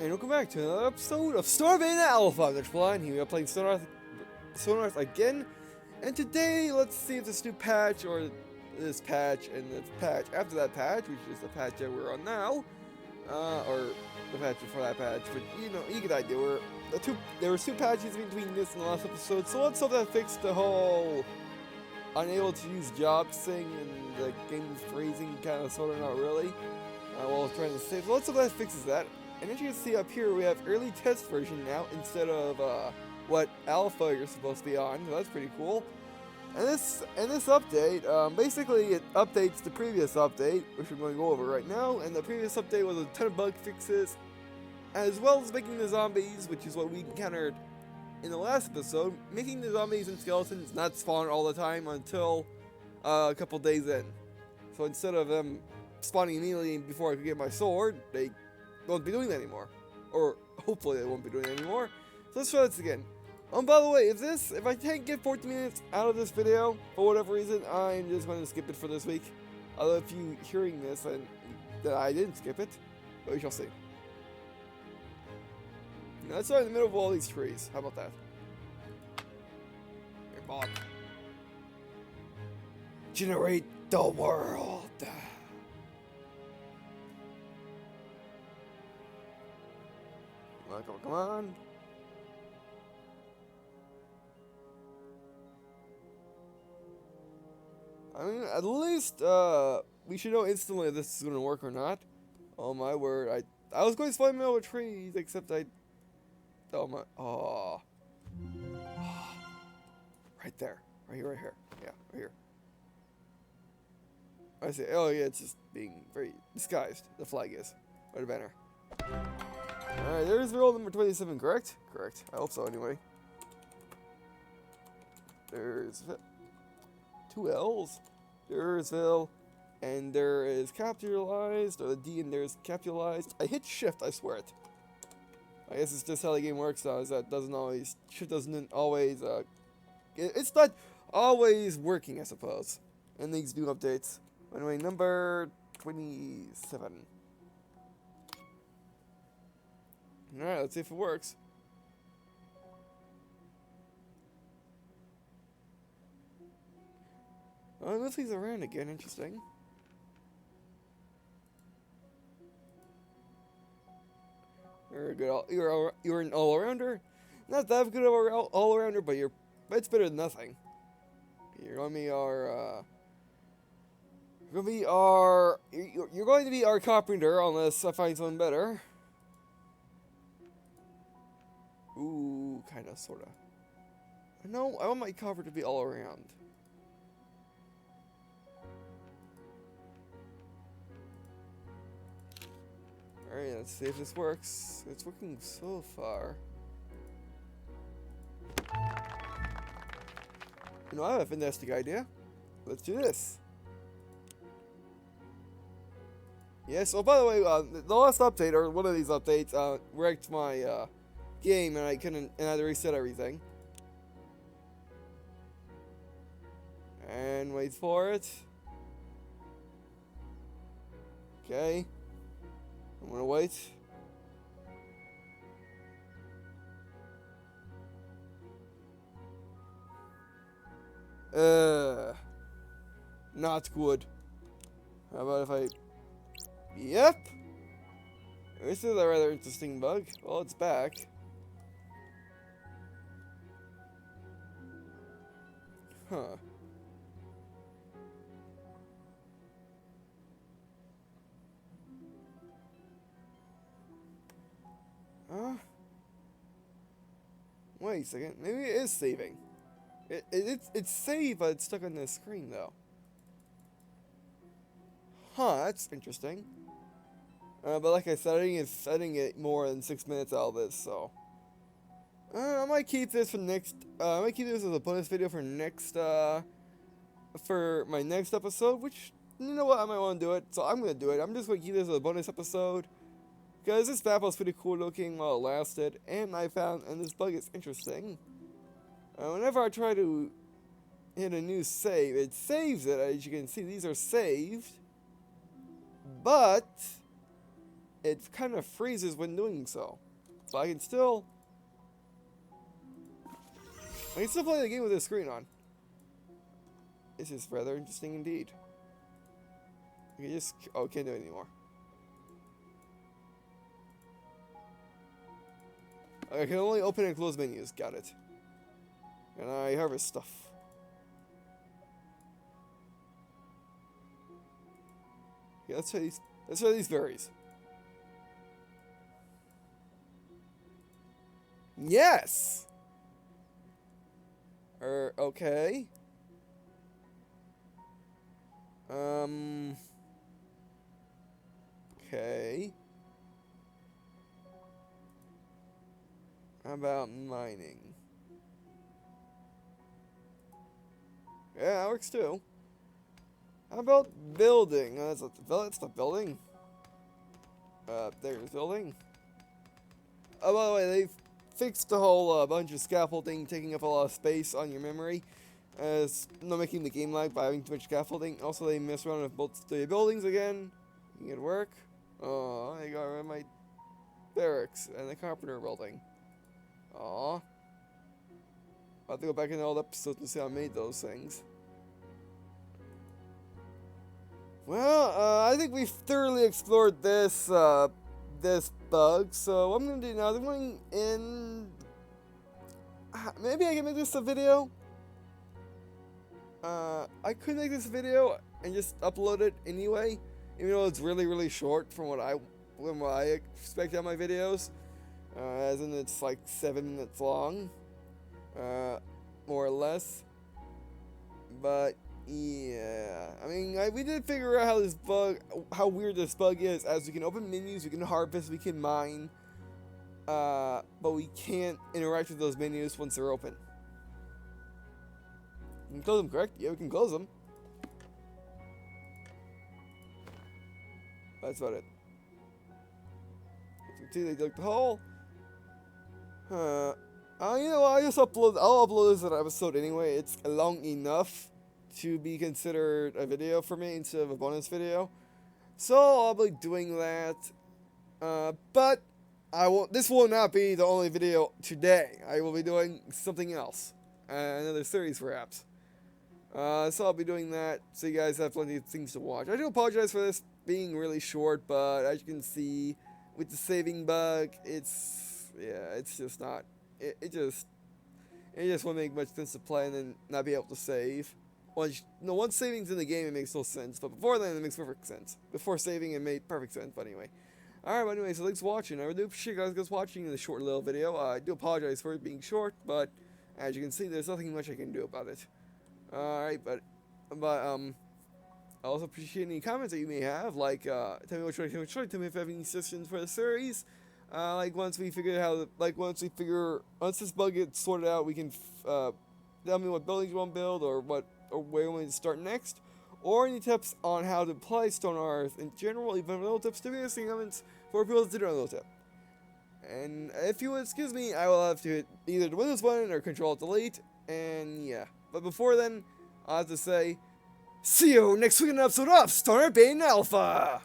And welcome back to another episode of Storm Alpha. I'm Blind. Here we are playing Stonehearth again. And today, let's see if this new patch, or this patch, and this patch after that patch, which is the patch that we're on now, or the patch before that patch, but you know, you get the idea. There were two patches between this and the last episode, so let's hope that fixed the whole unable to use jobs thing and the game's phrasing, kind of, sort of, not really, while trying to save. So let's hope that fixes that. And as you can see up here, we have early test version now instead of what alpha you're supposed to be on. So that's pretty cool. And this update, basically it updates the previous update, which we're going to go over right now. And the previous update was a ton of bug fixes, as well as making the zombies, which is what we encountered in the last episode, making the zombies and skeletons not spawn all the time until a couple days in. So instead of them spawning immediately before I could get my sword, they won't be doing that anymore. Or hopefully they won't be doing that anymore. So let's try this again. By the way, if I can't get 14 minutes out of this video, for whatever reason, I'm just going to skip it for this week. Although if you hearing this and that I didn't skip it, but we shall see. Now let's start in the middle of all these trees. How about that? Here, Bob. Generate the world. Come on. I mean, at least, we should know instantly if this is going to work or not. Oh my word, I was going to spawn in the middle of trees, except oh my, oh. Right there, right here, yeah, right here. I say, oh yeah, it's just being very disguised, the flag is, or the banner. Alright, there's roll number 27, correct? Correct. I hope so, anyway. There's 2 L's. There'sville. And there is capitalized, or the D in there is capitalized. I hit shift, I swear it. I guess it's just how the game works now, is that shift doesn't always, it's not always working, I suppose. And these new updates. Anyway, number 27. Alright, let's see if it works. Oh, it looks like he's around again, interesting. You're a good you're an all-arounder. Not that good of an all-arounder, but it's better than nothing. You're going to be our carpenter unless I find someone better. Ooh, kinda, sorta. No, I want my cover to be all around. Alright, let's see if this works. It's working so far. You know, I have a fantastic idea. Let's do this. Yes, oh, by the way, the last update, or one of these updates, wrecked my, game, and I had to reset everything. And wait for it. Okay. I'm gonna wait. Not good. How about if I... Yep! This is a rather interesting bug. Well, it's back. Huh. Wait a second. Maybe it is saving. It's saved, but it's stuck on the screen though. Huh, that's interesting. But like I said, I didn't get more than 6 minutes out of this, so. I might keep this for next. I might keep this as a bonus video for for my next episode. Which, you know what, I might want to do it. So I'm gonna do it. I'm just gonna keep this as a bonus episode because this map was pretty cool looking while it lasted, and this bug is interesting. Whenever I try to hit a new save, it saves it. As you can see, these are saved, but it kind of freezes when doing so. But I can still play the game with the screen on. This is rather interesting indeed. I can just, oh, can't do it anymore. I can only open and close menus, got it. And I harvest stuff. Yeah, let's try these berries. Yes! Okay. Okay. How about mining? Yeah, that works too. How about building? That's not building. There's building. Oh, by the way, they've fixed the whole bunch of scaffolding taking up a lot of space on your memory. It's not making the game lag by having too much scaffolding. Also, they mess around with both the buildings again. Making it work. Oh, I got rid of my barracks and the carpenter building. Aw. I'll have to go back in the old episodes to see how I made those things. Well, I think we've thoroughly explored this this bug. So what I'm gonna do now is I'm going in. Maybe I can make this a video. I could make this video and just upload it anyway, even though it's really short from what I expect out of my videos. As in it's like 7 minutes long, more or less. But yeah, I mean, we did figure out how weird this bug is. As we can open menus, we can harvest, we can mine, but we can't interact with those menus once they're open. We can close them, correct? Yeah, we can close them. That's about it. As you can see, they dug the hole. You know, I'll upload this as an episode anyway. It's long enough to be considered a video for me instead of a bonus video. So I'll be doing that. But this will not be the only video today. I will be doing something else. Another series perhaps. So I'll be doing that so you guys have plenty of things to watch. I do apologize for this being really short, but as you can see with the saving bug, it's just not, it just won't make much sense to play and then not be able to save. Once saving's in the game, it makes no sense, but before then, it makes perfect sense. Before saving, it made perfect sense, but anyway. Alright, but anyway, so thanks for watching. I really do appreciate you guys watching this short little video. I do apologize for it being short, but as you can see, there's nothing much I can do about it. Alright, but I also appreciate any comments that you may have, like, tell me what you like, tell me if you have any suggestions for the series. Like once this bug gets sorted out, we can, tell me what buildings you want to build, or where you want to start next, or any tips on how to play Stonehearth in general, even little tips to various comments for people that didn't know the tip. And if you would excuse me, I will have to hit either the Windows button or Control-Delete, and yeah. But before then, I have to say, see you next week in an episode of Stonehearth Beta Alpha!